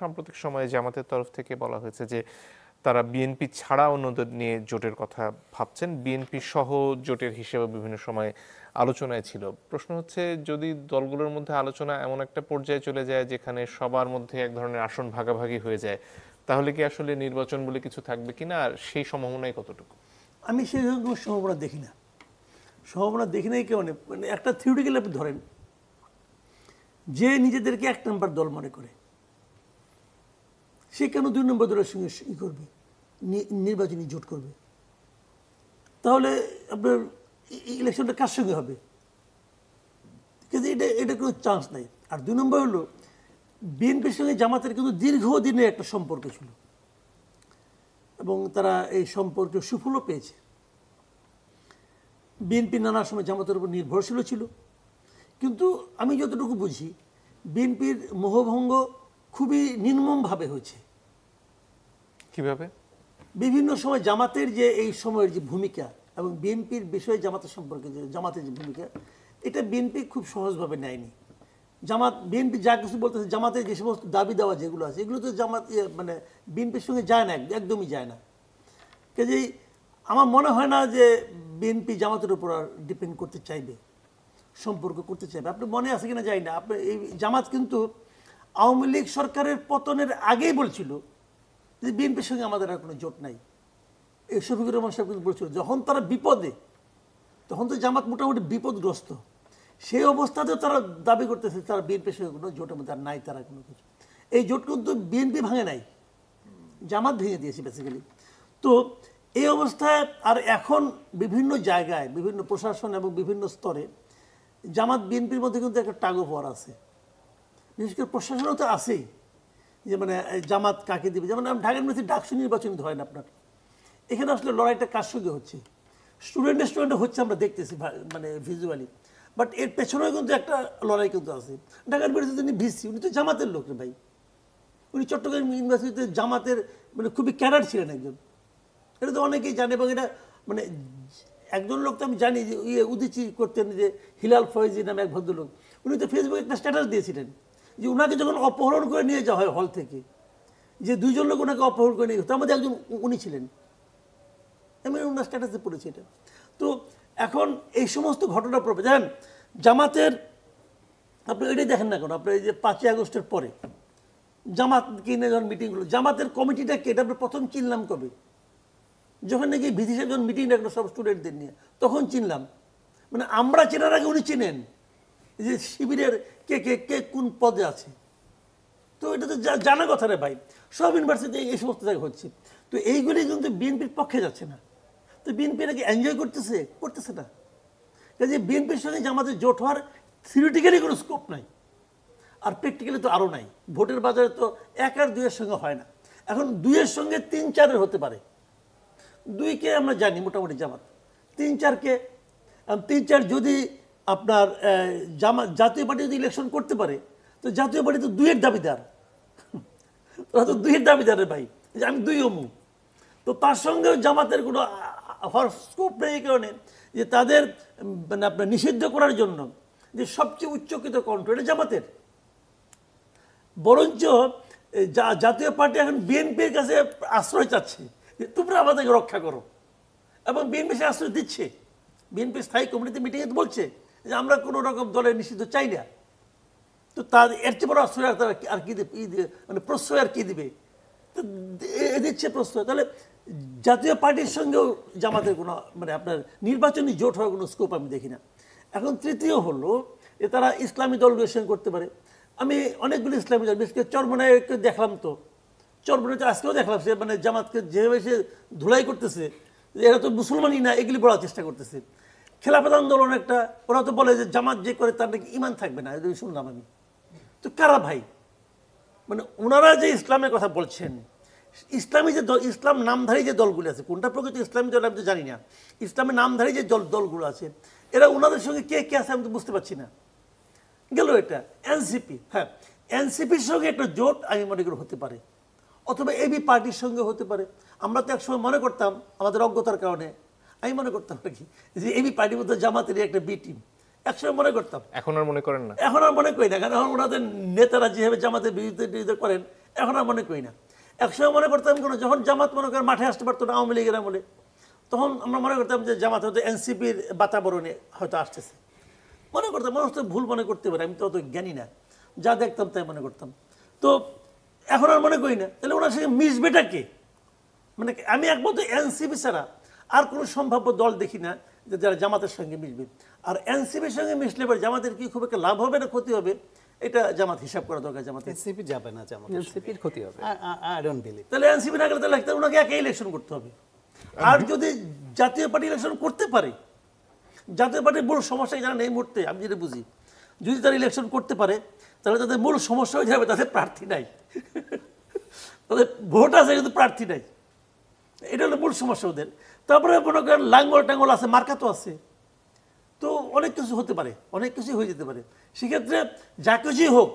সাম্প্রতিক সময়ে জামাতের তরফ থেকে বলা হয়েছে যে তারা বিএনপি ছাড়া অন্যদের নিয়ে জোটের কথা ভাবছেন, বিএনপি সহ জোটের হিসেবে বিভিন্ন সময় আলোচনায় ছিল। প্রশ্ন হচ্ছে, যদি দলগুলোর মধ্যে আলোচনা এমন একটা পর্যায়ে চলে যায় যেখানে সবার মধ্যে এক ধরনের আসন ভাগাভাগি হয়ে যায়, তাহলে কি আসলে নির্বাচন বলে কিছু থাকবে কিনা, আর সেই সম্ভাবনাই কতটুকু? আমি সেই কোনো সম্ভাবনা দেখি না। সম্ভাবনা দেখি নাই কেউ নেই। মানে একটা থিওরিটিক্যাল আপনি ধরেন, যে নিজেদেরকে এক নম্বর দল মনে করে সে কেন 2 নম্বর দলের সঙ্গে ই করবে, নির্বাচনী জোট করবে? তাহলে আপনার ইলেকশনটা কার সঙ্গে হবে? কিন্তু এটা কোনো চান্স নাই। আর 2 নম্বর হলো, বিএনপির সঙ্গে জামাতের কিন্তু দীর্ঘদিনের একটা সম্পর্ক ছিল এবং তারা এই সম্পর্কে সুফলও পেয়েছে। বিএনপি নানা সময় জামাতের উপর নির্ভরশীল ছিল, কিন্তু আমি যতটুকু বুঝি বিএনপির মোহভঙ্গ খুবই নির্মমভাবে হয়েছে। কিভাবে? বিভিন্ন সময় জামাতের যে এই সময়ের যে ভূমিকা এবং বিএনপির বিষয়ে জামাতের সম্পর্কে যে জামাতের যে ভূমিকা, এটা বিএনপি খুব সহজভাবে নেয়নি। বিএনপি যা কিছু বলতেছে, জামাতের যে সমস্ত দাবি দেওয়া যেগুলো আছে, এগুলো তো জামাত মানে বিএনপির সঙ্গে যায় না, একদমই যায় না। কাজেই আমার মনে হয় না যে বিএনপি জামাতের উপর আর ডিপেন্ড করতে চাইবে, সম্পর্ক করতে চাইবে। আপনি মনে আছে কিনা যাই না, আপনি এই জামাত কিন্তু আওয়ামী লীগ সরকারের পতনের আগেই বলছিল যে বিএনপির সঙ্গে আমাদের আর কোনো জোট নাই। এই শফিকুর রহমান সাহেব কিন্তু বলছিল, যখন তারা বিপদে, তখন তো জামাত মোটামুটি বিপদগ্রস্ত, সেই অবস্থাতেও তারা দাবি করতেছে তারা বিএনপির সঙ্গে কোনো জোটের মধ্যে আর নাই তারা কোনো কিছু। এই জোট কিন্তু বিএনপি ভাঙে নাই, জামাত ভেঙে দিয়েছে বেসিক্যালি। তো এই অবস্থায় আর এখন বিভিন্ন জায়গায়, বিভিন্ন প্রশাসন এবং বিভিন্ন স্তরে জামাত বিএনপির মধ্যে কিন্তু একটা টাগ অফ ওয়ার আছে। বিশেষ করে প্রশাসনও তো আছেই, যে মানে জামাত কাকে দিবে। যেমন ঢাকা ইউনিভার্সিটি ডাকসু নির্বাচন হয় না আপনার, এখানে আসলে লড়াইটা কার সঙ্গে হচ্ছে? স্টুডেন্টে হচ্ছে, আমরা দেখতেছি মানে ভিজুয়ালি, বাট এর পেছনেও কিন্তু একটা লড়াই কিন্তু আছে। ঢাকা ইউনিভার্সিটি তিনি ভিসি, উনি তো জামাতের লোক রে ভাই। উনি চট্টগ্রাম ইউনিভার্সিটিতে জামাতের মানে খুবই ক্যাডার ছিলেন একজন, এটা তো অনেকেই জানে। এবং এটা মানে একজন লোক তো আমি জানি যে উদিচি করতেন, যে হিলাল ফয়েজি নামে এক ভদ্রলোক, উনি তো ফেসবুকে একটা স্ট্যাটাস দিয়েছিলেন যে ওনাকে যখন অপহরণ করে নিয়ে যাওয়া হয় হল থেকে, যে 2 জন লোক ওনাকে অপহরণ করে নিয়ে তার মধ্যে একজন উনি ছিলেন। আমি ওনার স্ট্যাটাসে পড়েছি এটা। তো এখন এই সমস্ত ঘটনা প্রভাব জানেন জামাতের, আপনি এটাই দেখেন না কেন, আপনার এই যে 5ই আগস্টের পরে জামাত কিনে যখন মিটিং হলো, জামাতের কমিটিটা কে, এটা আমরা প্রথম চিনলাম কবে? যখন নাকি ভিসি সাহেব যখন মিটিং রাখলো সব স্টুডেন্টদের নিয়ে, তখন চিনলাম। মানে আমরা চেনার আগে উনি চিনেন যে শিবিরের কে কে কে কোন পদে আছে। তো এটা তো জানা কথা রে ভাই, সব ইউনিভার্সিটি এই সমস্ত জায়গায় হচ্ছে। তো এইগুলি কিন্তু বিএনপির পক্ষে যাচ্ছে না। তো বিএনপি নাকি এনজয় করতেছে না। কাজে বিএনপির সঙ্গে জামাতের জোট হওয়ার থিওরিটিক্যালি কোনো স্কোপ নাই, আর প্র্যাকটিক্যালি তো আরও নাই। ভোটের বাজারে তো 1 আর 2 এর সঙ্গে হয় না। এখন 2 এর সঙ্গে 3-4 হতে পারে। 2 কে আমরা জানি মোটামুটি জামাত, 3-4 কে 3-4 যদি আপনার জাতীয় পার্টি যদি ইলেকশন করতে পারে, তো জাতীয় পার্টি তো 2 এর দাবিদার, ওরা তো 2 এর দাবিদারের ভাই, যে আমি 2 অমু। তো তার সঙ্গেও জামাতের কোনো স্কোপ নেই, এই কারণে যে তাদের মানে আপনার নিষিদ্ধ করার জন্য যে সবচেয়ে উচ্চকিত কণ্ঠ এটা জামাতের। বরঞ্চ জাতীয় পার্টি এখন বিএনপির কাছে আশ্রয় চাচ্ছে যে তোমরা আমাদেরকে রক্ষা করো, এবং বিএনপি সে আশ্রয় দিচ্ছে। বিএনপি স্থায়ী কমিটিতে মিটিংয়ে বলছে যে আমরা কোনো রকম দলের নিষিদ্ধ চাই না। তো তার এর চেয়ে বড় আশ্রয় আর কি মানে প্রশ্রয় আর কি দিবে? তো দিচ্ছে প্রশ্রয়। তাহলে জাতীয় পার্টির সঙ্গেও জামাতের কোনো মানে আপনার নির্বাচনী জোট হওয়ার কোনো স্কোপ আমি দেখি না। এখন তৃতীয় হলো যে তারা ইসলামী দলগুলোর সঙ্গে করতে পারে। আমি অনেকগুলো ইসলামী দল, বিশেষ করে চরমনায়কে দেখলাম, তো চরমনায় আজকেও দেখলাম সে মানে জামাতকে যেভাবে সে ধুলাই করতেছে, এরা তো মুসলমানই না, এগুলি বলার চেষ্টা করতেছে। খেলাফত আন্দোলন একটা, ওরা তো বলে যে জামাত যে করে তার নাকি ইমান থাকবে না, এটা শুনলাম আমি। তো কারা ভাই? মানে ওনারা যে ইসলামের কথা বলছেন, ইসলামী যে দল, ইসলাম নামধারী যে দলগুলো আছে, কোনটা প্রকৃত ইসলামী দল আমি তো জানি না, ইসলামের নামধারী যে দলগুলো আছে, এরা ওনাদের সঙ্গে কে কে আছে আমি তো বুঝতে পারছি না। গেল এটা এনসিপি, হ্যাঁ এনসিপির সঙ্গে একটা জোট আমি মনে করি হতে পারে, অথবা এবি পার্টির সঙ্গে হতে পারে। আমরা তো একসময় মনে করতাম আমাদের অজ্ঞতার কারণে, আমি মনে করতাম নাকি যে এবি পার্টির মধ্যে জামাতের একটা বি টিম, একসময় মনে করতাম। এখন আর মনে করেন না? এখন আর মনে করি না, কারণ ওনাদের নেতারা যেভাবে জামাতের বিরুদ্ধে করেন, এখন আর মনে করি না। একসময় মনে করতাম যখন জামাত মনে করেন মাঠে আসতে পারতো না আওয়ামী লীগের আমলে, তখন আমরা মনে করতাম যে জামাত হয়তো এনসিপির বাতাবরণে হয়তো আসতেছে, মনে করতাম। মানুষ তো ভুল মনে করতে পারে, আমি তো অত জ্ঞানী না, যা দেখতাম তাই মনে করতাম। তো এখন আর মনে করি না। তাহলে ওনার সঙ্গে মিশবেটা কে? মানে আমি একমাত্র এনসিপি ছাড়া আর কোনো সম্ভাব্য দল দেখি না যে যারা জামাতের সঙ্গে মিশবে। আর এনসিপির সঙ্গে মিশলে পরে জামাতের কি খুব একটা লাভ হবে না ক্ষতি হবে, এটা জামাত হিসাব করা দরকার। জামাত এনসিপি যাবে না, জামাত এনসিপির ক্ষতি হবে। I don't believe. তাহলে এনসিপি না গেলে তাহলে ওনাকে একে ইলেকশন করতে হবে। আর যদি জাতীয় পার্টি ইলেকশন করতে পারে, জাতীয় পার্টির মূল সমস্যা জানেন এই মুহূর্তে আমি যেটা বুঝি, যদি তারা ইলেকশন করতে পারে তাহলে তাদের মূল সমস্যা হয়ে যাবে তাদের প্রার্থী নাই, তাদের ভোট আছে কিন্তু প্রার্থী নাই, এটা হলো মূল সমস্যা ওদের। তারপরে মনে করেন লাঙ্গল টাঙ্গল আছে, মার্কা তো আছে, তো অনেক কিছু হতে পারে, অনেক কিছুই হয়ে যেতে পারে। সেক্ষেত্রে যা কিছুই হোক,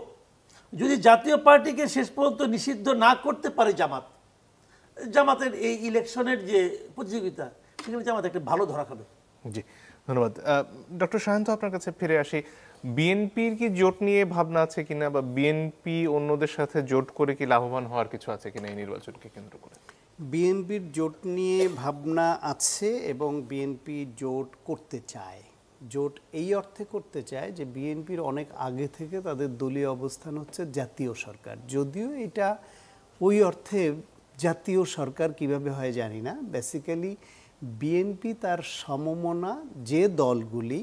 যদি জাতীয় পার্টিকে শেষ পর্যন্ত নিষিদ্ধ না করতে পারে জামাতের এই ইলেকশনের যে প্রতিযোগিতা, সেখানে জামাত একটা ভালো ধরা খাবে। জি, ধন্যবাদ। ডক্টর শাহান্ত, আপনার কাছে ফিরে আসি। বিএনপির কি জোট নিয়ে ভাবনা আছে কিনা, বা বিএনপি অন্যদের সাথে জোট করে কি লাভবান হওয়ার কিছু আছে কিনা এই নির্বাচনকে কেন্দ্র করে? বিএনপির জোট নিয়ে ভাবনা আছে এবং বিএনপি জোট করতে চায়। জোট এই অর্থে করতে চায় যে বিএনপির অনেক আগে থেকে তাদের দলীয় অবস্থান হচ্ছে জাতীয় সরকার। যদিও এটা ওই অর্থে জাতীয় সরকার কিভাবে হয় জানি না। বেসিক্যালি বিএনপি তার সমমনা যে দলগুলি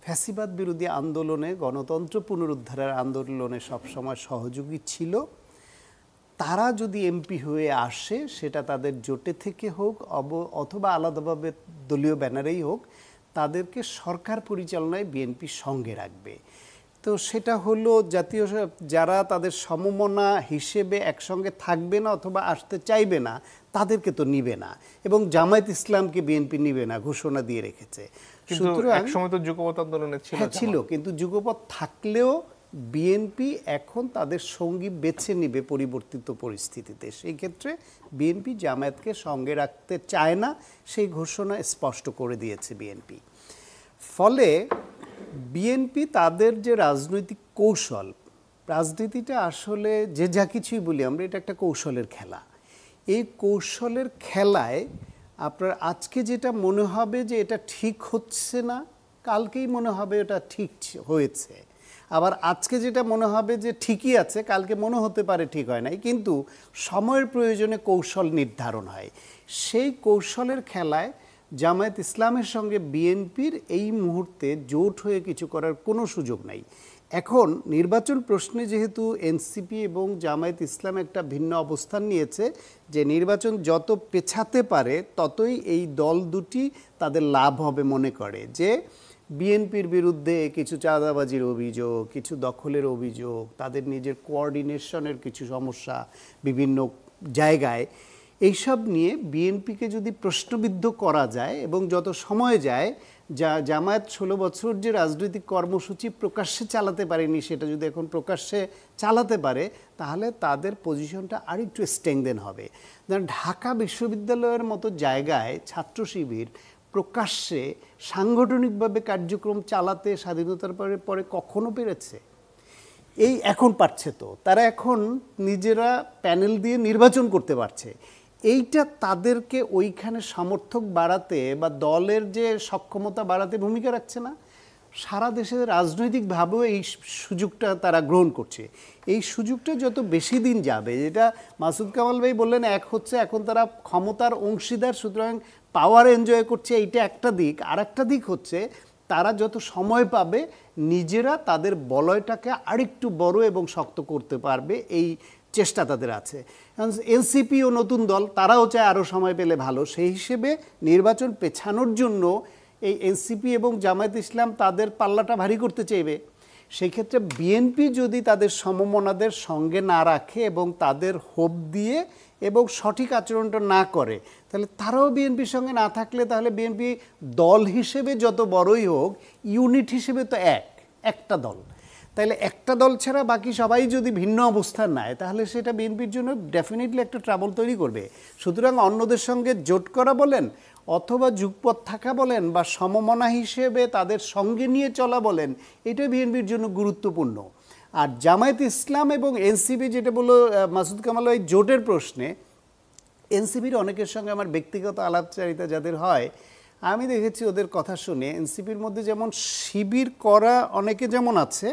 ফ্যাসিবাদ বিরোধী আন্দোলনে, গণতন্ত্র পুনরুদ্ধারের আন্দোলনে সবসময় সহযোগী ছিল, তারা যদি এমপি হয়ে আসে, সেটা তাদের জোটে থেকে হোক অথবা আলাদাভাবে দলীয় ব্যানারেই হোক, তাদেরকে সরকার পরিচালনায় বিএনপি সঙ্গে রাখবে। তো সেটা হলো জাতীয় যারা তাদের সমমনা হিসেবে একসঙ্গে থাকবে না অথবা আসতে চাইবে না, তাদেরকে তো নিবে না, এবং জামায়াত ইসলামকে বিএনপি নিবে না ঘোষণা দিয়ে রেখেছে। সুতরাং একসময় তো যুগপৎ আন্দোলনে ছিল, কিন্তু যুগপৎ থাকলেও বিএনপি এখন তাদের সঙ্গী বেছে নিবে পরিবর্তিত পরিস্থিতিতে। সেই ক্ষেত্রে বিএনপি জামায়াতকে সঙ্গে রাখতে চায় না, সেই ঘোষণা স্পষ্ট করে দিয়েছে বিএনপি। ফলে বিএনপি তাদের যে রাজনৈতিক কৌশল, রাজনীতিটা আসলে যে যা কিছুই বলি আমরা, এটা একটা কৌশলের খেলা। এই কৌশলের খেলায় আপনার আজকে যেটা মনে হবে যে এটা ঠিক হচ্ছে না, কালকেই মনে হবে এটা ঠিক হয়েছে। আবার আজকে যেটা মনে হবে যে ঠিকই আছে, কালকে মনে হতে পারে ঠিক হয় নাই। কিন্তু সময়ের প্রয়োজনে কৌশল নির্ধারণ হয়। সেই কৌশলের খেলায় জামায়াত ইসলামের সঙ্গে বিএনপির এই মুহূর্তে জোট হয়ে কিছু করার কোনো সুযোগ নাই। এখন নির্বাচন প্রশ্নে যেহেতু এনসিপি এবং জামায়াত ইসলাম একটা ভিন্ন অবস্থান নিয়েছে, যে নির্বাচন যত পেছাতে পারে ততই এই দল দুটি তাদের লাভ হবে মনে করে, যে বিএনপির বিরুদ্ধে কিছু চাঁদাবাজির অভিযোগ, কিছু দখলের অভিযোগ, তাদের নিজের কোঅর্ডিনেশনের কিছু সমস্যা বিভিন্ন জায়গায়, এইসব নিয়ে বিএনপিকে যদি প্রশ্নবিদ্ধ করা যায় এবং যত সময় যায়, জামায়াত 16 বছর যে রাজনৈতিক কর্মসূচি প্রকাশ্যে চালাতে পারেনি, সেটা যদি এখন প্রকাশ্যে চালাতে পারে, তাহলে তাদের পজিশনটা আরেকটু স্ট্রেংথেন হবে। ঢাকা বিশ্ববিদ্যালয়ের মতো জায়গায় ছাত্র শিবির প্রকাশ্যে সাংগঠনিকভাবে কার্যক্রম চালাতে স্বাধীনতার পরে কখনো পেরেছে? এই এখন পারছে, তো তারা এখন নিজেরা প্যানেল দিয়ে নির্বাচন করতে পারছে। এইটা তাদেরকে ওইখানে সমর্থক বাড়াতে বা দলের যে সক্ষমতা বাড়াতে ভূমিকা রাখছে না। সারা দেশে রাজনৈতিকভাবেও এই সুযোগটা তারা গ্রহণ করছে। এই সুযোগটা যত বেশি দিন যাবে, যেটা মাসুদ কামাল ভাই বললেন, এক হচ্ছে এখন তারা ক্ষমতার অংশীদার, সুতরাং পাওয়ার এনজয় করছে, এইটা একটা দিক। আর একটা দিক হচ্ছে তারা যত সময় পাবে নিজেরা তাদের বলয়টাকে আরেকটু বড় এবং শক্ত করতে পারবে, এই চেষ্টা তাদের আছে। এনসিপিও নতুন দল, তারাও চায় আরও সময় পেলে ভালো। সেই হিসেবে নির্বাচন পেছানোর জন্য এই এনসিপি এবং জামায়াত ইসলাম তাদের পাল্লাটা ভারী করতে চাইবে। সেই ক্ষেত্রে বিএনপি যদি তাদের সমমনাদের সঙ্গে না রাখে এবং তাদের হোপ দিয়ে এবং সঠিক আচরণটা না করে, তাহলে তারাও বিএনপির সঙ্গে না থাকলে, তাহলে বিএনপি দল হিসেবে যত বড়ই হোক, ইউনিট হিসেবে তো একটা দল। তাহলে একটা দল ছাড়া বাকি সবাই যদি ভিন্ন অবস্থান নেয়, তাহলে সেটা বিএনপির জন্য ডেফিনেটলি একটা ট্রাবল তৈরি করবে। সুতরাং অন্যদের সঙ্গে জোট করা বলেন, অথবা যুগপথ থাকা বলেন, বা সমমনা হিসেবে তাদের সঙ্গে নিয়ে চলা বলেন, এটা বিএনপির জন্য গুরুত্বপূর্ণ। আর জামায়াত ইসলাম এবং এনসিপি যেটা বললো মাসুদ কামাল এই জোটের প্রশ্নে, এনসিপির অনেকের সঙ্গে আমার ব্যক্তিগত আলাপচারিতা যাদের হয়, আমি দেখেছি ওদের কথা শুনে এনসিপির মধ্যে যেমন শিবির করা অনেকে যেমন আছে,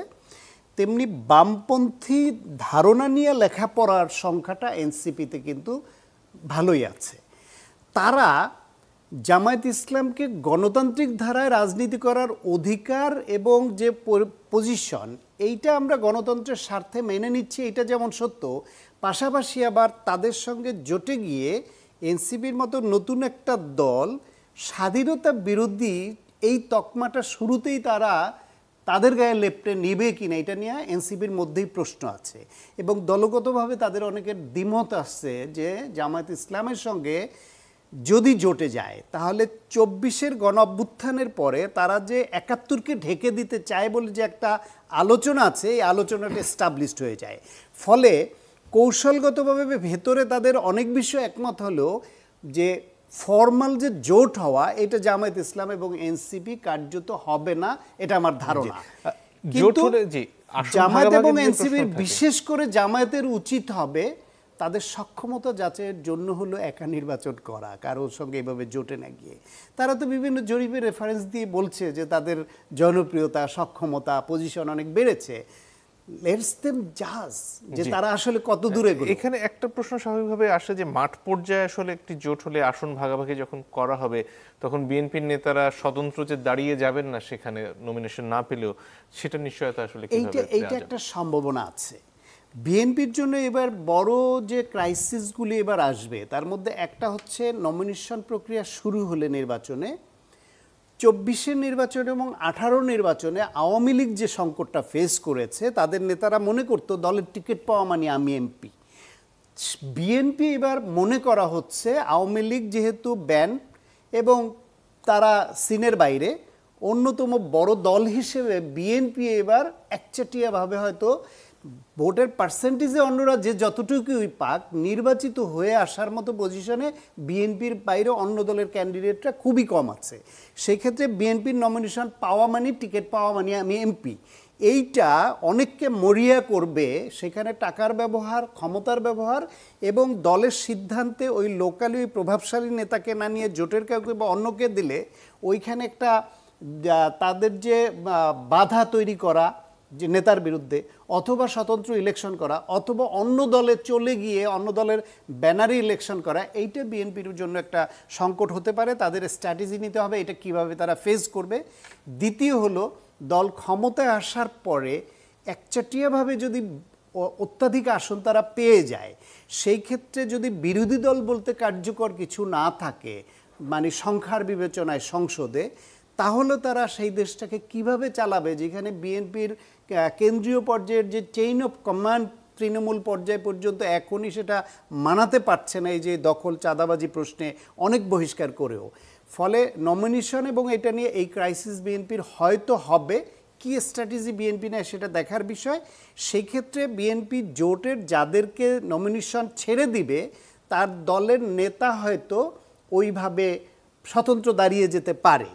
তেমনি বামপন্থী ধারণা নিয়ে লেখাপড়ার সংখ্যাটা এনসিপিতে কিন্তু ভালোই আছে। তারা জামায়াত ইসলামকে গণতান্ত্রিক ধারায় রাজনীতি করার অধিকার এবং যে পজিশন, এইটা আমরা গণতন্ত্রের স্বার্থে মেনে নিচ্ছি, এটা যেমন সত্য, পাশাপাশি আবার তাদের সঙ্গে জোটে গিয়ে এনসিপির মতো নতুন একটা দল স্বাধীনতা বিরোধী এই তকমাটা শুরুতেই তারা তাদের গায়ে লেপটে নেবে কিনা এটা নিয়ে এনসিপির মধ্যেই প্রশ্ন আছে। এবং দলগতভাবে তাদের অনেকের দ্বিমত আসছে যে জামায়াত ইসলামের সঙ্গে যদি জোটে যায় তাহলে ২৪-এর গণ অভ্যুত্থানের পরে তারা যে ৭১কে ঢেকে দিতে চায় বলে যে একটা আলোচনা আছে, এই আলোচনাটা এস্টাবলিশড হয়ে যায়। ফলে কৌশলগতভাবে ভেতরে তাদের অনেক বিষয় একমত হলেও যে ফর্মাল যে জোট হওয়া, এটা জামায়াত ইসলাম এবং এনসিপি কার্যত হবে না, এটা আমার ধারণা। কিন্তু জামায়াত এবং এনসিপির, বিশেষ করে জামায়াতের উচিত হবে তাদের সক্ষমতা যাচাইয়ের জন্য হলো একা নির্বাচন করা, কারোর সঙ্গে এভাবে জোটে না গিয়ে। তারা তো বিভিন্ন জরিপের রেফারেন্স দিয়ে বলছে যে তাদের জনপ্রিয়তা, সক্ষমতা, পজিশন অনেক বেড়েছে। লেটস দেম জাজ যে তারা আসলে কত দূরে গেল। এখানে একটা প্রশ্ন স্বাভাবিকভাবে আসে যে মাঠ পর্যায়ে আসলে একটি জোট হলে আসন ভাগাভাগি যখন করা হবে তখন বিএনপির নেতারা স্বতন্ত্র যে দাঁড়িয়ে যাবেন না সেখানে নমিনেশন না পেলেও, সেটা নিশ্চয়তা আসলে এইটা একটা সম্ভাবনা আছে। বিএনপির জন্য এবার বড় যে ক্রাইসিসগুলি এবার আসবে তার মধ্যে একটা হচ্ছে নমিনেশন প্রক্রিয়া শুরু হলে নির্বাচনে, ২৪-এর নির্বাচনে এবং ১৮ নির্বাচনে আওয়ামী লীগ যে সংকটটা ফেস করেছে, তাদের নেতারা মনে করতো দলের টিকিট পাওয়া মানে আমি এমপি। বিএনপি এবার মনে করা হচ্ছে আওয়ামী লীগ যেহেতু ব্যান এবং তারা সিনের বাইরে, অন্যতম বড় দল হিসেবে বিএনপি এবার একচাটিয়াভাবে হয়তো ভোটের পার্সেন্টেজে অন্যরা যে যতটুকুই পাক, নির্বাচিত হয়ে আসার মতো পজিশনে বিএনপির বাইরে অন্য দলের ক্যান্ডিডেটরা খুবই কম আছে। সেই ক্ষেত্রে বিএনপির নমিনেশন পাওয়া মানে টিকিট পাওয়া মানে আমি এমপি, এইটা অনেককে মরিয়া করবে। সেখানে টাকার ব্যবহার, ক্ষমতার ব্যবহার এবং দলের সিদ্ধান্তে ওই লোকালি ওই প্রভাবশালী নেতাকে না নিয়ে জোটের কাউকে বা অন্যকে দিলে ওইখানে একটা তাদের যে বাধা তৈরি করা যে নেতার বিরুদ্ধে, অথবা স্বতন্ত্র ইলেকশন করা, অথবা অন্য দলে চলে গিয়ে অন্য দলের ব্যানারে ইলেকশন করা, এইটা বিএনপির জন্য একটা সংকট হতে পারে। তাদের স্ট্র্যাটেজি নিতে হবে এটা কিভাবে তারা ফেস করবে। দ্বিতীয় হলো, দল ক্ষমতায় আসার পরে একচাটিয়াভাবে যদি অত্যাধিক আসন তারা পেয়ে যায়, সেই ক্ষেত্রে যদি বিরোধী দল বলতে কার্যকর কিছু না থাকে, মানে সংখ্যার বিবেচনায় সংসদে, তাহলে তারা সেই দেশটাকে কিভাবে চালাবে, যেখানে বিএনপির কেন্দ্রীয় পর্যায়ের যে চেইন অফ কমান্ড তৃণমূল পর্যায় পর্যন্ত এখনই সেটা মানাতে পারছে না, এই যে দখল চাঁদাবাজি প্রশ্নে অনেক বহিষ্কার করেও। ফলে নমিনেশন এবং এটা নিয়ে এই ক্রাইসিস বিএনপির হয়তো হবে, কি স্ট্র্যাটেজি বিএনপি নেয় সেটা দেখার বিষয়। সেই ক্ষেত্রে বিএনপি জোটের যাদেরকে নমিনেশন ছেড়ে দিবে তার দলের নেতা হয়তো ওইভাবে স্বতন্ত্র দাঁড়িয়ে যেতে পারে।